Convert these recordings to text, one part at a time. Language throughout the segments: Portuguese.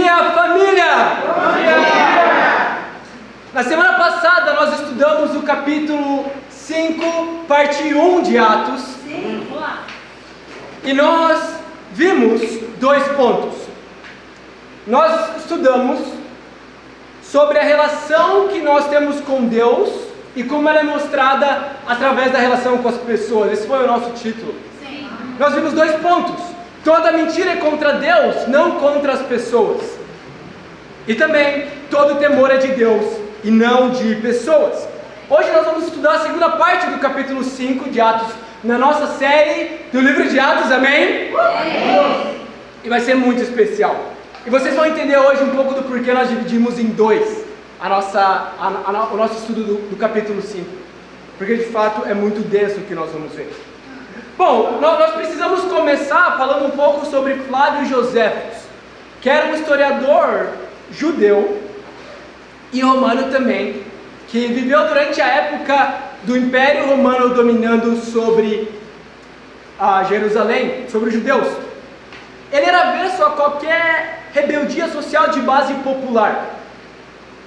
dia, família! Bom dia! Na semana passada nós estudamos o capítulo 5, parte 1 de Atos. Sim. E nós vimos 2 pontos. Nós estudamos sobre a relação que nós temos com Deus e como ela é mostrada através da relação com as pessoas. Esse foi o nosso título. Sim. Nós vimos 2 pontos. Toda mentira é contra Deus, não contra as pessoas. E também, todo temor é de Deus e não de pessoas. Hoje nós vamos estudar a segunda parte do capítulo 5 de Atos, na nossa série do livro de Atos, amém? E vai ser muito especial. E vocês vão entender hoje um pouco do porquê nós dividimos em 2 o nosso estudo do capítulo 5. Porque de fato é muito denso o que nós vamos ver. Bom, nós precisamos começar falando um pouco sobre Flávio Joséfos, que era um historiador judeu e romano também, que viveu durante a época do Império Romano dominando sobre Jerusalém, sobre os judeus. Ele era avesso a qualquer rebeldia social de base popular.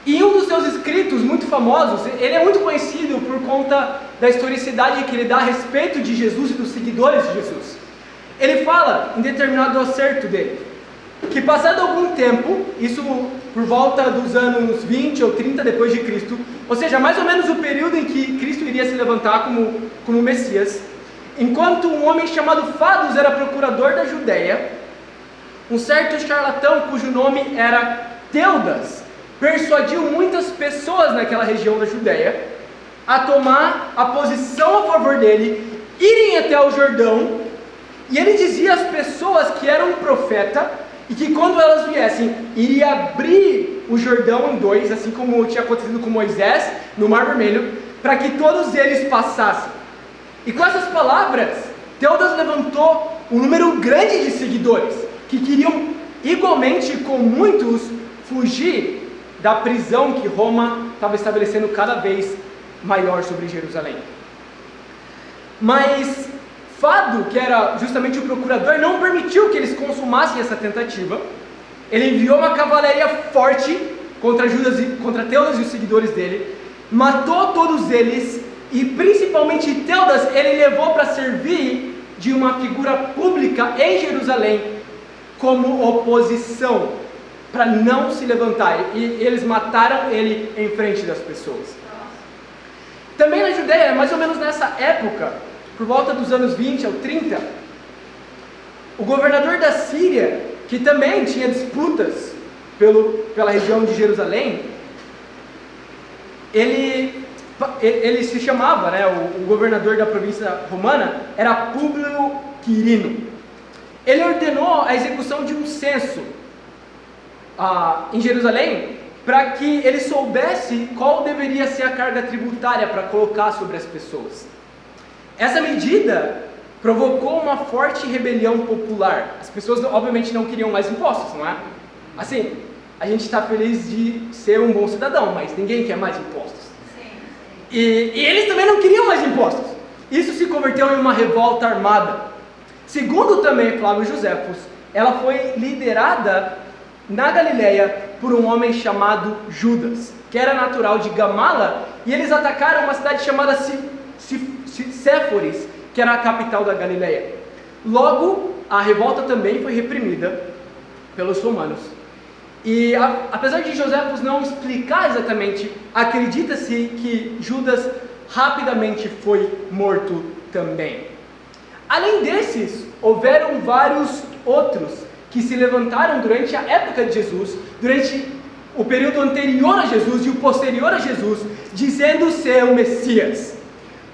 E em um dos seus escritos muito famosos, ele é muito conhecido por conta da historicidade que ele dá a respeito de Jesus e dos seguidores de Jesus. Ele fala, em determinado acerto dele, que passado algum tempo, isso por volta dos anos 20 ou 30 depois de Cristo, ou seja, mais ou menos o período em que Cristo iria se levantar como Messias, enquanto um homem chamado Fados era procurador da Judéia, um certo charlatão cujo nome era Teudas, persuadiu muitas pessoas naquela região da Judéia a tomar a posição a favor dele, irem até o Jordão, e ele dizia às pessoas que era um profeta e que quando elas viessem, iria abrir o Jordão em 2, assim como tinha acontecido com Moisés no Mar Vermelho, para que todos eles passassem. E com essas palavras, Teudas levantou um número grande de seguidores, que queriam igualmente com muitos fugir da prisão que Roma estava estabelecendo cada vez maior sobre Jerusalém. Mas Fado, que era justamente o procurador, não permitiu que eles consumassem essa tentativa. Ele enviou uma cavalaria forte contra Teudas e os seguidores dele, matou todos eles e principalmente Teudas ele levou para servir de uma figura pública em Jerusalém como oposição, para não se levantar, e eles mataram ele em frente das pessoas. Também na Judéia, mais ou menos nessa época, por volta dos anos 20 ou 30, o governador da Síria, que também tinha disputas pela região de Jerusalém, ele se chamava, o governador da província romana, era Públio Quirino. Ele ordenou a execução de um censo em Jerusalém, para que ele soubesse qual deveria ser a carga tributária para colocar sobre as pessoas. Essa medida provocou uma forte rebelião popular. As pessoas obviamente não queriam mais impostos, não é? Assim, a gente está feliz de ser um bom cidadão, mas ninguém quer mais impostos. E eles também não queriam mais impostos. Isso se converteu em uma revolta armada. Segundo também Flávio Joséfos, ela foi liderada na Galileia por um homem chamado Judas, que era natural de Gamala, e eles atacaram uma cidade chamada Séforis, que era a capital da Galileia. Logo, a revolta também foi reprimida pelos romanos. E apesar de Joséfos não explicar exatamente, acredita-se que Judas rapidamente foi morto também. Além desses, houveram vários outros que se levantaram durante a época de Jesus, durante o período anterior a Jesus e o posterior a Jesus, dizendo ser o Messias.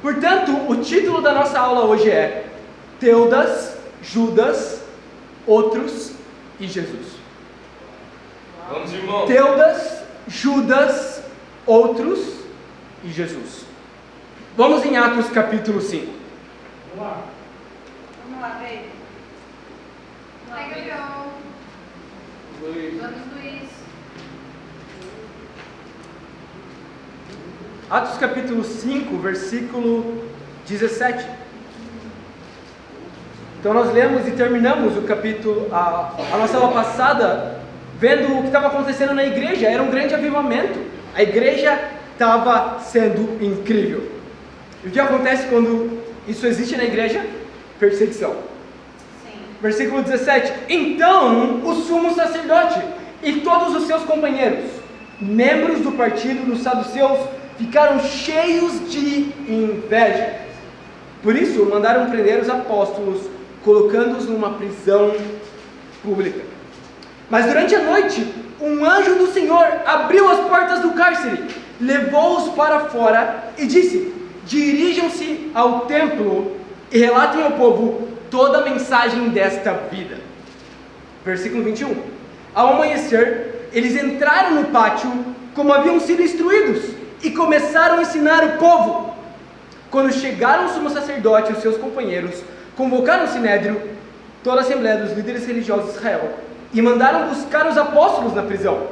Portanto, o título da nossa aula hoje é Teudas, Judas, Outros e Jesus. Vamos, irmão. Teudas, Judas, Outros e Jesus. Vamos em Atos capítulo 5. Vamos lá, Pedro. Vai, Gabriel. Vamos, Luiz. Atos capítulo 5, versículo 17. Então nós lemos e terminamos o capítulo, a nossa aula passada vendo o que estava acontecendo na igreja. Era um grande avivamento. A igreja estava sendo incrível. E o que acontece quando isso existe na igreja? Perseguição. Sim. Versículo 17. Então o sumo sacerdote e todos os seus companheiros, membros do partido dos saduceus, ficaram cheios de inveja. Por isso mandaram prender os apóstolos, colocando-os numa prisão pública. Mas durante a noite, um anjo do Senhor abriu as portas do cárcere, levou-os para fora e disse: dirijam-se ao templo e relatem ao povo toda a mensagem desta vida. Versículo 21. Ao amanhecer, eles entraram no pátio como haviam sido instruídos e começaram a ensinar o povo. Quando chegaram o sumo sacerdote e os seus companheiros, convocaram o sinédrio, toda a assembleia dos líderes religiosos de Israel, e mandaram buscar os apóstolos na prisão.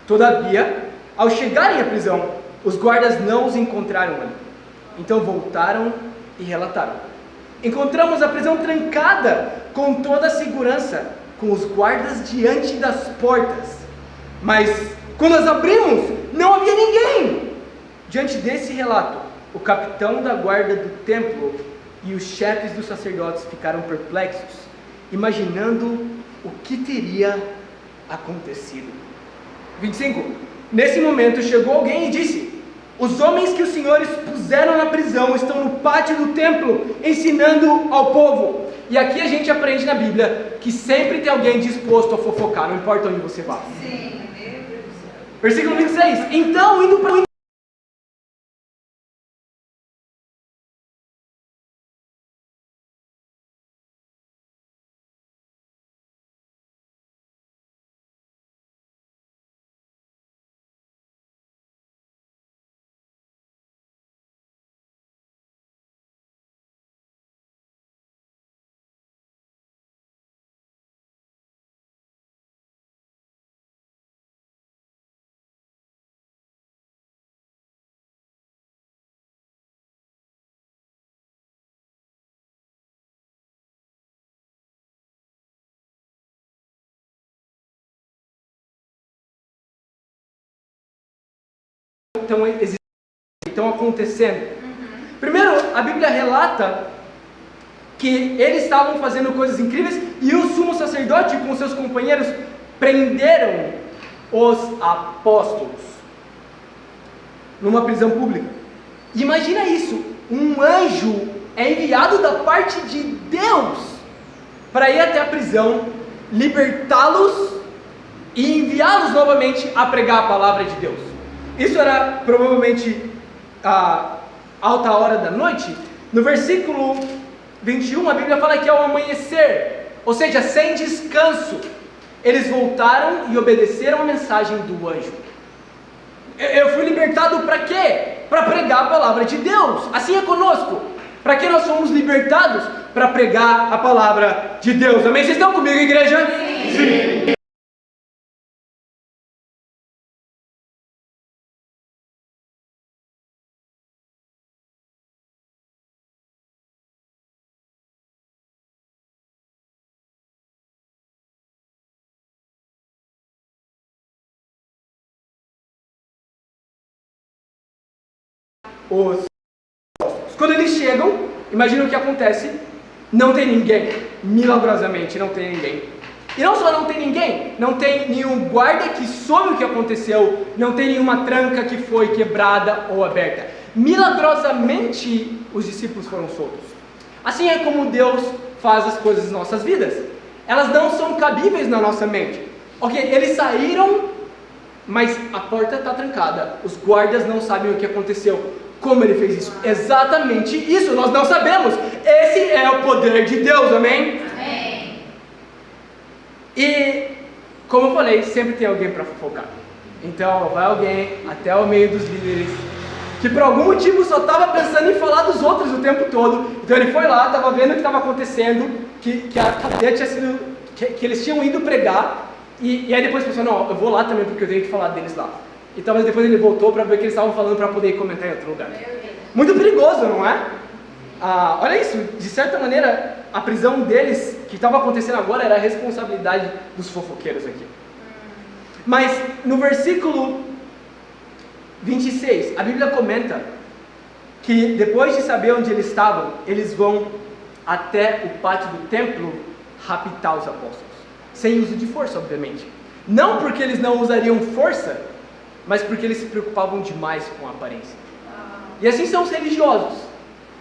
Todavia, ao chegarem à prisão, os guardas não os encontraram ali. Então voltaram e relataram: encontramos a prisão trancada com toda a segurança, com os guardas diante das portas. Mas quando as abrimos, não havia ninguém. Diante desse relato, o capitão da guarda do templo e os chefes dos sacerdotes ficaram perplexos, imaginando o que teria acontecido. 25. Nesse momento chegou alguém e disse: os homens que os senhores puseram na prisão estão no pátio do templo, ensinando ao povo. E aqui a gente aprende na Bíblia que sempre tem alguém disposto a fofocar, não importa onde você vá. Sim, meu Deus do céu. Versículo 26. Então, indo para o estão acontecendo. Primeiro, a Bíblia relata que eles estavam fazendo coisas incríveis e o sumo sacerdote com seus companheiros prenderam os apóstolos numa prisão pública. Imagina isso, um anjo é enviado da parte de Deus para ir até a prisão, libertá-los e enviá-los novamente a pregar a palavra de Deus. Isso era provavelmente a alta hora da noite. No versículo 21, a Bíblia fala que ao amanhecer, ou seja, sem descanso, eles voltaram e obedeceram a mensagem do anjo. Eu fui libertado para quê? Para pregar a palavra de Deus. Assim é conosco. Para que nós somos libertados? Para pregar a palavra de Deus. Amém? Vocês estão comigo, igreja? Sim. Sim. Quando eles chegam, imagina o que acontece. Não tem ninguém. Milagrosamente não tem ninguém. E não só não tem ninguém, não tem nenhum guarda que soube o que aconteceu, não tem nenhuma tranca que foi quebrada ou aberta. Milagrosamente os discípulos foram soltos. Assim é como Deus faz as coisas nas nossas vidas. Elas não são cabíveis na nossa mente. Ok, eles saíram, mas a porta está trancada. Os guardas não sabem o que aconteceu. Como ele fez isso? Exatamente isso, nós não sabemos. Esse é o poder de Deus, amém? Amém. E, como eu falei, sempre tem alguém para fofocar. Então, vai alguém até o meio dos líderes, que por algum motivo só estava pensando em falar dos outros o tempo todo. Então ele foi lá, estava vendo o que estava acontecendo, que a cadeia tinha sido, que eles tinham ido pregar, e aí depois pensou: não, eu vou lá também porque eu tenho que falar deles lá. E talvez depois ele voltou para ver o que eles estavam falando para poder comentar em outro lugar. Muito perigoso, não é? Olha isso, de certa maneira, a prisão deles, que estava acontecendo agora, era a responsabilidade dos fofoqueiros aqui. Mas no versículo 26, a Bíblia comenta que depois de saber onde eles estavam, eles vão até o pátio do templo raptar os apóstolos, sem uso de força, obviamente. Não porque eles não usariam força, mas porque eles se preocupavam demais com a aparência. E assim são os religiosos,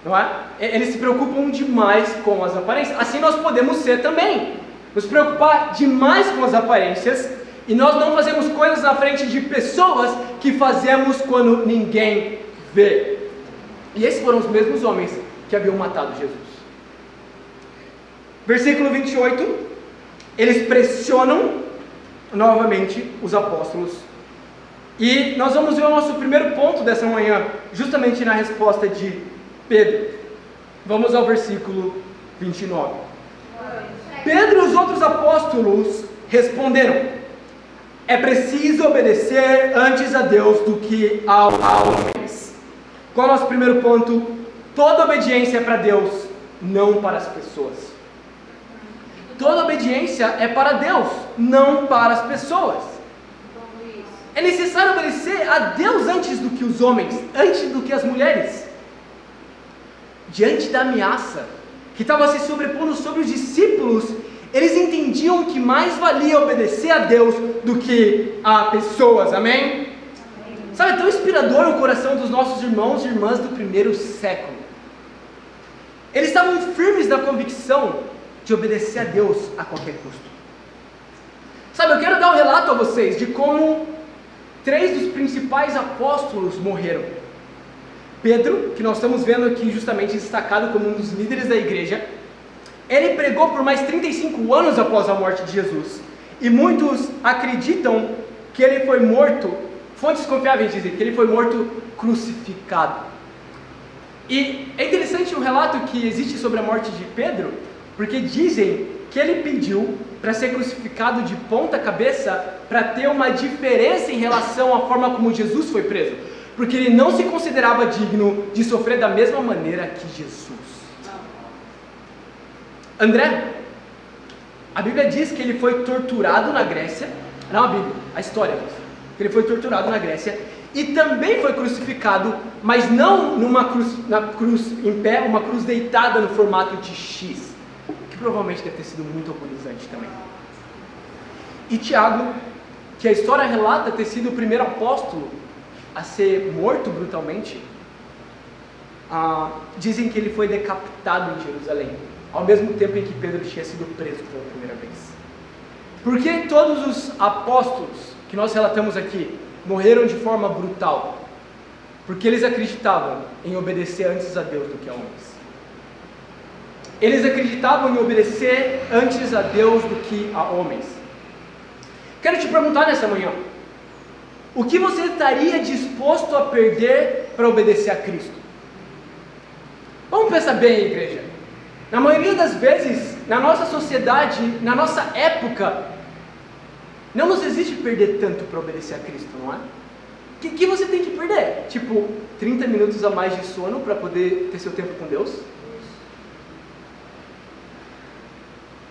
não é? Eles se preocupam demais com as aparências. Assim nós podemos ser também, nos preocupar demais com as aparências, e nós não fazemos coisas na frente de pessoas que fazemos quando ninguém vê. E esses foram os mesmos homens que haviam matado Jesus. Versículo 28, eles pressionam novamente os apóstolos. E nós vamos ver o nosso primeiro ponto dessa manhã, justamente na resposta de Pedro. Vamos ao versículo 29. Pedro e os outros apóstolos responderam: é preciso obedecer antes a Deus do que a homens. Qual é o nosso primeiro ponto? Toda obediência é para Deus, não para as pessoas. Toda obediência é para Deus, não para as pessoas. É necessário obedecer a Deus antes do que os homens, antes do que as mulheres. Diante da ameaça que estava se sobrepondo sobre os discípulos, eles entendiam que mais valia obedecer a Deus do que a pessoas, amém? Sabe, é tão inspirador o coração dos nossos irmãos e irmãs do primeiro século. Eles estavam firmes na convicção de obedecer a Deus a qualquer custo. Sabe, eu quero dar um relato a vocês de como 3 dos principais apóstolos morreram. Pedro, que nós estamos vendo aqui justamente destacado como um dos líderes da igreja, ele pregou por mais 35 anos após a morte de Jesus. E muitos acreditam que ele foi morto, fontes confiáveis dizem que ele foi morto crucificado. E é interessante o relato que existe sobre a morte de Pedro, porque dizem que ele pediu para ser crucificado de ponta cabeça para ter uma diferença em relação à forma como Jesus foi preso, porque ele não se considerava digno de sofrer da mesma maneira que Jesus. André, a Bíblia diz que ele foi torturado na Grécia, não a Bíblia, a história diz, que ele foi torturado na Grécia e também foi crucificado, mas não na cruz em pé, uma cruz deitada no formato de X, que provavelmente deve ter sido muito agonizante também. E Tiago, que a história relata ter sido o primeiro apóstolo a ser morto brutalmente, dizem que ele foi decapitado em Jerusalém, ao mesmo tempo em que Pedro tinha sido preso pela primeira vez. Por que todos os apóstolos que nós relatamos aqui morreram de forma brutal? Porque eles acreditavam em obedecer antes a Deus do que a homens. Eles acreditavam em obedecer antes a Deus do que a homens. Quero te perguntar nessa manhã: o que você estaria disposto a perder para obedecer a Cristo? Vamos pensar bem, igreja. Na maioria das vezes, na nossa sociedade, na nossa época, não nos existe perder tanto para obedecer a Cristo, não é? O que você tem que perder? Tipo, 30 minutos a mais de sono para poder ter seu tempo com Deus?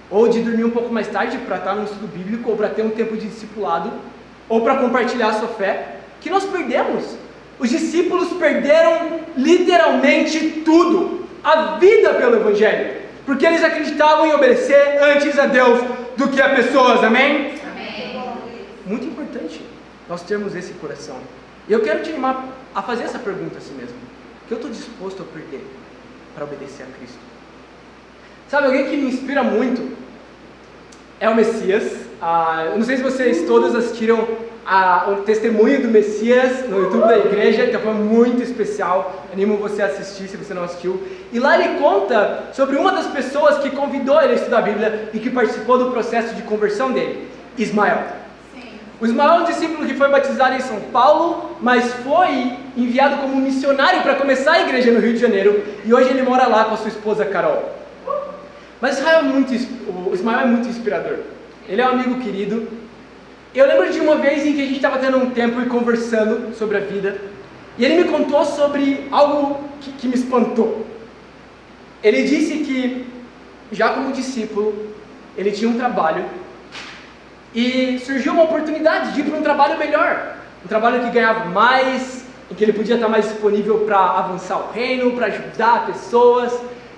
Ou de dormir um pouco mais tarde para estar no estudo bíblico, ou para ter um tempo de discipulado, ou para compartilhar a sua fé, que nós perdemos. Os discípulos perderam literalmente tudo, a vida pelo Evangelho, porque eles acreditavam em obedecer antes a Deus do que a pessoas, amém? Amém. Muito importante nós termos esse coração. E eu quero te animar a fazer essa pergunta a si mesmo: o que eu estou disposto a perder para obedecer a Cristo? Sabe, alguém que me inspira muito é o Messias. Eu não sei se vocês todos assistiram o testemunho do Messias no YouTube da igreja, que foi muito especial. Animo você a assistir se você não assistiu. E lá ele conta sobre uma das pessoas que convidou ele a estudar a Bíblia e que participou do processo de conversão dele, Ismael. Sim. O Ismael é um discípulo que foi batizado em São Paulo, mas foi enviado como missionário para começar a igreja no Rio de Janeiro, e hoje ele mora lá com a sua esposa Carol. Mas o Ismael é muito inspirador. Ele é um amigo querido. Eu lembro de uma vez em que a gente estava tendo um tempo e conversando sobre a vida, e ele me contou sobre algo que me espantou. Ele disse que, já como discípulo, ele tinha um trabalho, E surgiu uma oportunidade de ir para um trabalho melhor, um trabalho que ganhava mais, em que ele podia estar mais disponível para avançar o reino, para ajudar pessoas.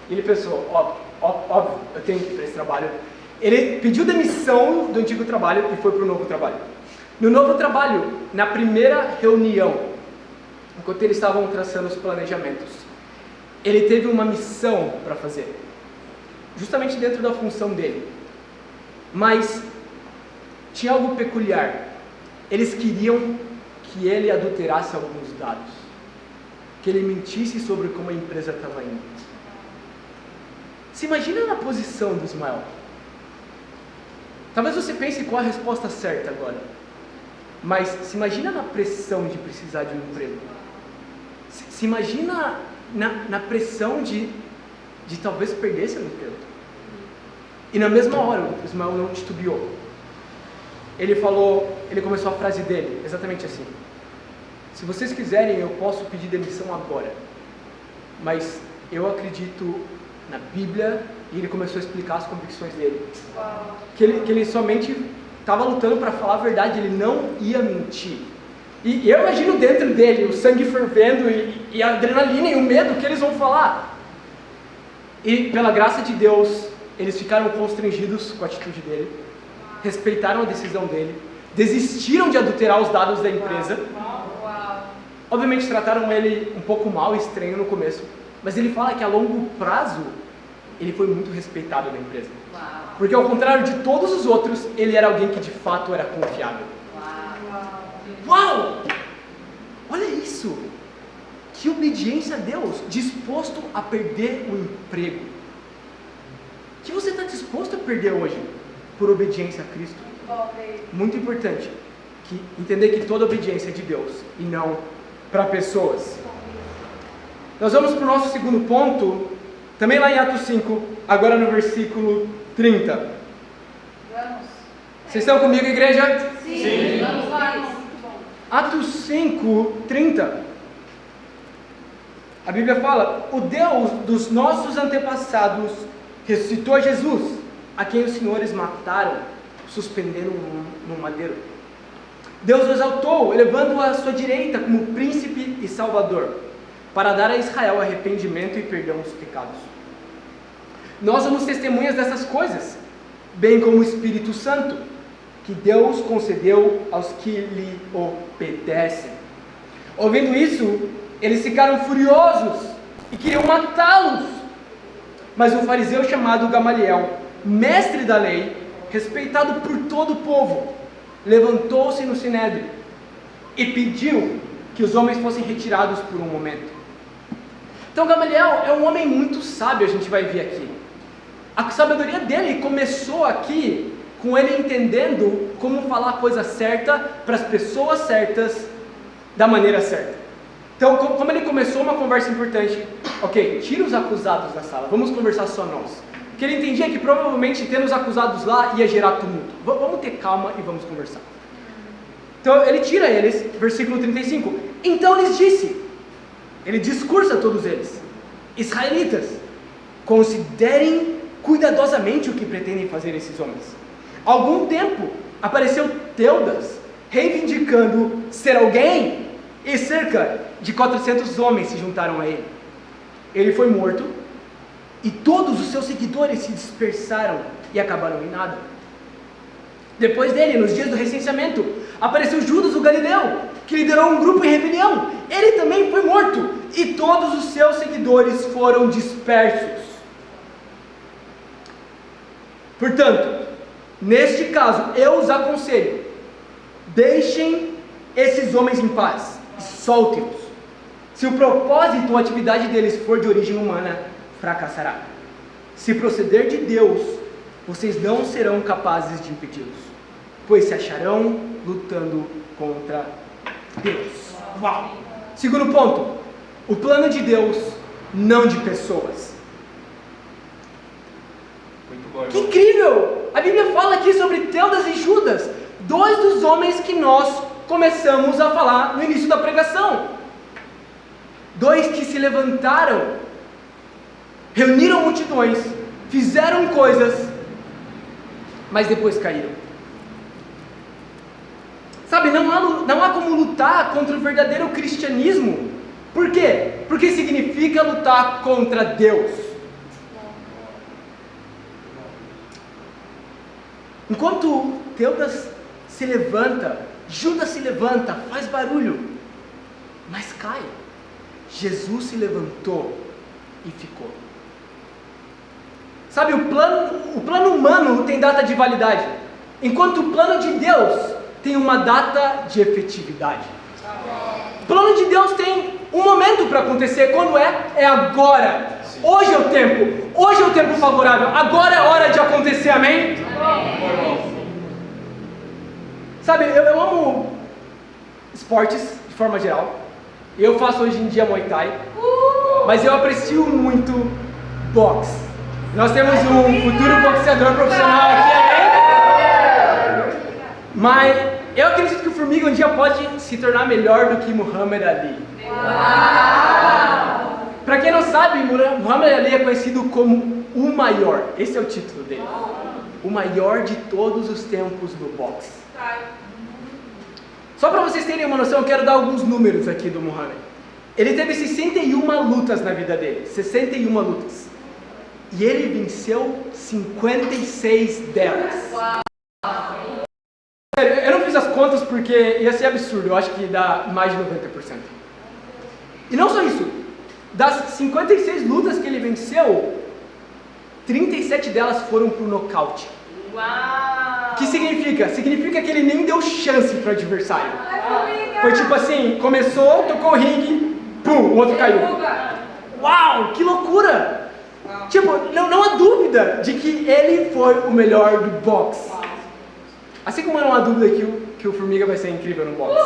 E ele pensou, óbvio, eu tenho que ir para esse trabalho. Ele pediu demissão do antigo trabalho e foi para o novo trabalho. No novo trabalho, na primeira reunião, enquanto eles estavam traçando os planejamentos, ele teve uma missão para fazer, justamente dentro da função dele. Mas tinha algo peculiar. Eles queriam que ele adulterasse alguns dados, que ele mentisse sobre como a empresa estava indo. Se imagina na posição do Ismael. Talvez você pense qual a resposta certa agora, mas se imagina na pressão de precisar de um emprego. Se imagina na pressão de talvez perder seu emprego. E na mesma hora o Ismael não titubeou. Ele começou a frase dele, exatamente assim: se vocês quiserem, eu posso pedir demissão agora, mas eu acredito na Bíblia. E ele começou a explicar as convicções dele. Que ele somente estava lutando para falar a verdade, ele não ia mentir. E eu imagino dentro dele o sangue fervendo e a adrenalina e o medo que eles vão falar. E pela graça de Deus, eles ficaram constrangidos com a atitude dele, respeitaram a decisão dele, desistiram de adulterar os dados da empresa. Obviamente trataram ele um pouco mal, estranho no começo, mas ele fala que a longo prazo ele foi muito respeitado na empresa. Porque ao contrário de todos os outros, ele era alguém que de fato era confiável. Uau! Olha isso! Que obediência a Deus, disposto a perder o emprego. Que você está disposto a perder hoje por obediência a Cristo? Muito importante entender que toda obediência é de Deus e não para pessoas. Nós vamos para o nosso segundo ponto, também lá em Atos 5, agora no versículo 30. Vamos. Vocês estão comigo, igreja? Sim. Vamos lá. Atos 5, 30. A Bíblia fala: o Deus dos nossos antepassados ressuscitou Jesus, a quem os senhores mataram, suspendendo num madeiro. Deus o exaltou, elevando-o à sua direita como príncipe e salvador, para dar a Israel arrependimento e perdão dos pecados. Nós somos testemunhas dessas coisas, bem como o Espírito Santo, que Deus concedeu aos que lhe obedecem. Ouvindo isso, eles ficaram furiosos e queriam matá-los. Mas um fariseu chamado Gamaliel, mestre da lei, respeitado por todo o povo, levantou-se no sinédrio e pediu que os homens fossem retirados por um momento. Então Gamaliel é um homem muito sábio, a gente vai ver aqui. A sabedoria dele começou aqui com ele entendendo como falar a coisa certa para as pessoas certas, da maneira certa. Então, como ele começou uma conversa importante, ok, tira os acusados da sala, vamos conversar só nós. Porque ele entendia que provavelmente tendo os acusados lá ia gerar tumulto. Vamos ter calma e vamos conversar. Então ele tira eles, versículo 35. Então lhes disse, ele discursa a todos eles: israelitas, considerem cuidadosamente o que pretendem fazer esses homens. Há algum tempo apareceu Teudas, reivindicando ser alguém, e cerca de 400 homens se juntaram a ele. Ele foi morto, e todos os seus seguidores se dispersaram e acabaram em nada. Depois dele, nos dias do recenseamento, apareceu Judas o Galileu, que liderou um grupo em rebelião. Ele também foi morto, e todos os seus seguidores foram dispersos. Portanto, neste caso, eu os aconselho: deixem esses homens em paz, e soltem-os. Se o propósito ou atividade deles for de origem humana, fracassará. Se proceder de Deus, vocês não serão capazes de impedi-los, pois se acharão lutando contra Deus. Uau! Segundo ponto, o plano de Deus, não de pessoas. Muito bom, Que irmão. incrível! A Bíblia fala aqui sobre Teudas e Judas, dois dos homens que nós começamos a falar no início da pregação. Dois que se levantaram, reuniram multidões, fizeram coisas, mas depois caíram. Sabe, não há como lutar contra o verdadeiro cristianismo. Por quê? Porque significa lutar contra Deus. Enquanto Teudas se levanta, Judas se levanta, faz barulho, mas cai. Jesus se levantou e ficou. Sabe, o plano humano tem data de validade, enquanto o plano de Deus tem uma data de efetividade. O plano de Deus tem um momento para acontecer. Quando é? É agora. Hoje é o tempo. Hoje é o tempo favorável. Agora é hora de acontecer, amém? Sabe, eu amo esportes de forma geral. Eu faço hoje em dia Muay Thai. Mas eu aprecio muito boxe. Nós temos um futuro boxeador profissional aqui, amém? Mas eu acredito que o Formiga um dia pode se tornar melhor do que Muhammad Ali. Para quem não sabe, Muhammad Ali é conhecido como o maior. Esse é o título dele. O maior de todos os tempos no boxe. Só para vocês terem uma noção, eu quero dar alguns números aqui do Muhammad. Ele teve 61 lutas na vida dele. 61 lutas. E ele venceu 56 delas. Eu não fiz as contas porque ia ser absurdo. Eu acho que dá mais de 90%. E não só isso. Das 56 lutas que ele venceu, 37 delas foram por nocaute. Uau! O que significa? Significa que ele nem deu chance para o adversário. Foi tipo assim, começou, tocou o ringue, pum, o outro caiu. Uau, que loucura! Tipo, não há dúvida de que ele foi o melhor do boxe. Assim como não há dúvida que o Formiga vai ser incrível no boxe.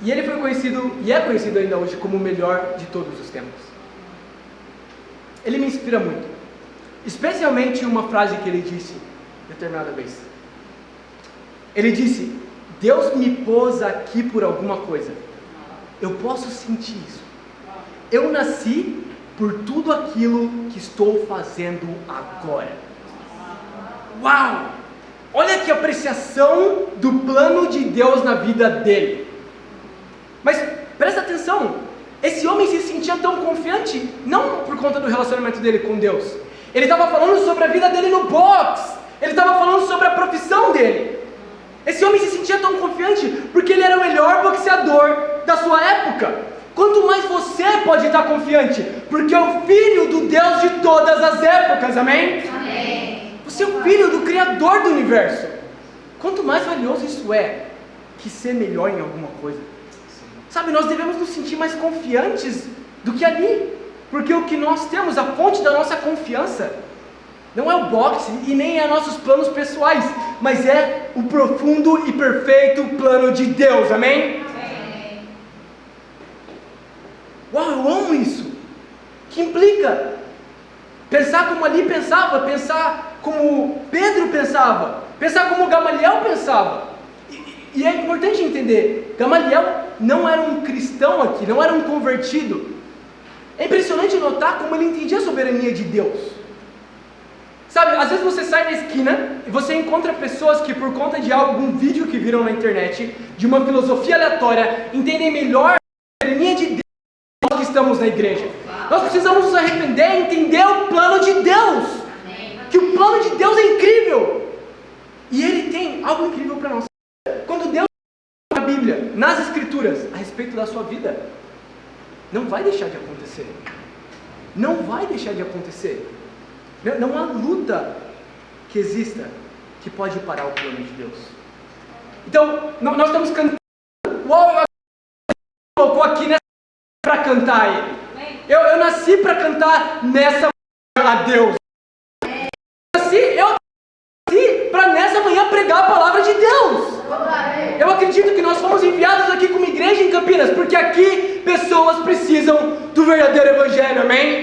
E ele foi conhecido, e é conhecido ainda hoje, como o melhor de todos os tempos. Ele me inspira muito. Especialmente uma frase que ele disse determinada vez. Ele disse: Deus me pôs aqui por alguma coisa. Eu posso sentir isso. Eu nasci por tudo aquilo que estou fazendo agora. Uau! Olha que apreciação do plano de Deus na vida dele. Mas presta atenção, esse homem se sentia tão confiante, não por conta do relacionamento dele com Deus. Ele estava falando sobre a vida dele no boxe. Ele estava falando sobre a profissão dele. Esse homem se sentia tão confiante porque ele era o melhor boxeador da sua época. Quanto mais você pode estar confiante, porque é o filho do Deus de todas as épocas, amém? Amém. Você é o filho do Criador do universo. Quanto mais valioso isso é que ser melhor em alguma coisa. Sabe, nós devemos nos sentir mais confiantes do que ali, porque o que nós temos, a fonte da nossa confiança, não é o boxe e nem é nossos planos pessoais, mas é o profundo e perfeito plano de Deus, amém? Amém. Uau, eu amo isso, que implica pensar como Ali pensava, pensar como Pedro pensava, pensar como Gamaliel pensava. E é importante entender, Gamaliel não era um cristão aqui, não era um convertido. É impressionante notar como ele entendia a soberania de Deus. Sabe, às vezes você sai na esquina e você encontra pessoas que por conta de algum vídeo que viram na internet, de uma filosofia aleatória, entendem melhor a soberania de Deus que nós que estamos na igreja. Nós precisamos nos arrepender e entender o plano de Deus. Que o plano de Deus é incrível. E Ele tem algo incrível para nós. Quando Deus na Bíblia, nas Escrituras, a respeito da sua vida, não vai deixar de acontecer. Não vai deixar de acontecer. Não há luta que exista que pode parar o plano de Deus. Então, nós estamos cantando. Uau, eu colocou aqui nessa para cantar Ele. Eu nasci para cantar nessa a Deus. Eu nasci para nessa manhã pregar a palavra de Deus. Eu acredito que nós fomos enviados aqui como igreja em Campinas, porque aqui pessoas precisam do verdadeiro evangelho, amém?